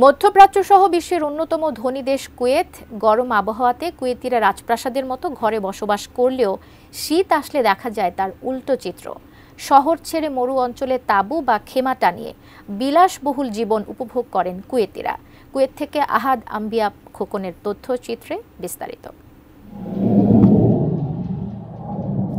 মধ্যপ্রাচ্য সহ বিশ্বের অন্যতম ধনী দেশ কুয়েত। গরম আবহাওয়াতে কুয়েতিরা রাজপ্রাসাদের মতো ঘরে বসবাস করলেও শীত আসলে দেখা যায় তার উল্টো চিত্র। শহর ছেড়ে মরু অঞ্চলে তাঁবু বা খেমা টানিয়ে বিলাসবহুল জীবন উপভোগ করেন কুয়েতিরা। কুয়েত থেকে আহাদ আম্বিয়া খোকনের তথ্যচিত্রে বিস্তারিত।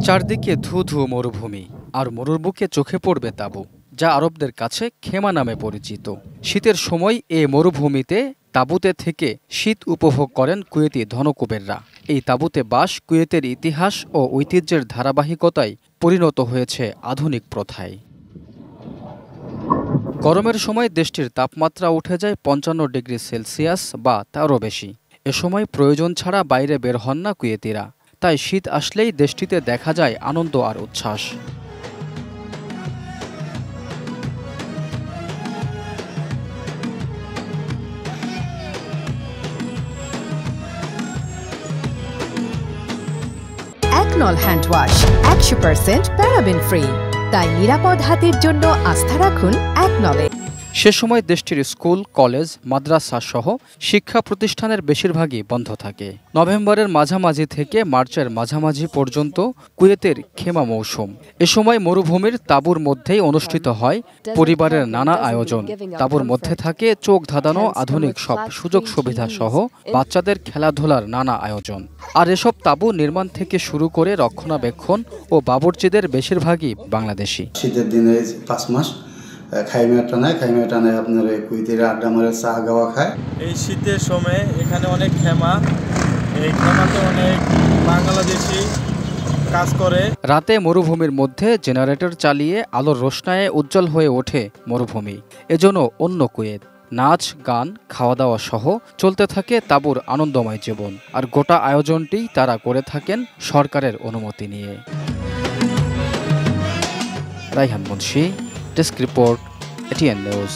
চারদিকে ধু ধু মরুভূমি, আর মরুর বুকে চোখে পড়বে তাঁবু, যা আরবদের কাছে খেমা নামে পরিচিত। শীতের সময় এ মরুভূমিতে তাঁবুতে থেকে শীত উপভোগ করেন কুয়েতি ধনকুবেররা। এই তাঁবুতে বাস কুয়েতের ইতিহাস ও ঐতিহ্যের ধারাবাহিকতায় পরিণত হয়েছে আধুনিক প্রথায়। গরমের সময় দেশটির তাপমাত্রা উঠে যায় ৫৫ ডিগ্রি সেলসিয়াস বা তারও বেশি। এ সময় প্রয়োজন ছাড়া বাইরে বের হন না কুয়েতিরা। তাই শীত আসলেই দেশটিতে দেখা যায় আনন্দ আর উচ্ছ্বাস। একনল হ্যান্ড ওয়াশ ১০০% প্যারাবেন ফ্রি, তাই নিরাপদ হাতের জন্য আস্থা রাখুন একনলে। সে সময় দেশটির স্কুল, কলেজ, মাদ্রাসা সহ শিক্ষা প্রতিষ্ঠানের বেশিরভাগই বন্ধ থাকে। নভেম্বরের মাঝামাঝি থেকে মার্চের মাঝামাঝি পর্যন্ত কুয়েতের খেমা মৌসুম। এ সময় মরুভূমির তাঁবুর মধ্যেই অনুষ্ঠিত হয় পরিবারের নানা আয়োজন। তাঁবুর মধ্যে থাকে চোখ ধাঁধানো আধুনিক সব সুযোগ সুবিধা সহ বাচ্চাদের খেলাধুলার নানা আয়োজন। আর এসব তাঁবু নির্মাণ থেকে শুরু করে রক্ষণাবেক্ষণ ও বাবুর্চিদের বেশিরভাগই বাংলাদেশি। শীতের দিনে ৫ মাস খাইমা টানায় আপনার কুয়েতিরা আড্ডা মারে, চা গাওয়া খায়। এই শীতের সময় এখানে অনেক খেমা, এই খেমাতে অনেক বাংলাদেশি কাজ করে। রাতে মরুভূমির মধ্যে জেনারেটর চালিয়ে আলোর রোশনায়ে উজ্জ্বল হয়ে ওঠে মরুভূমি। এজন্য অন্য কুয়েত নাচ, গান, খাওয়া দাওয়া সহ চলতে থাকে তাঁবুর আনন্দময় জীবন। আর গোটা আয়োজনটি তারা করে থাকেন সরকারের অনুমতি নিয়ে। Raihan Munshi, desk report, ATN news.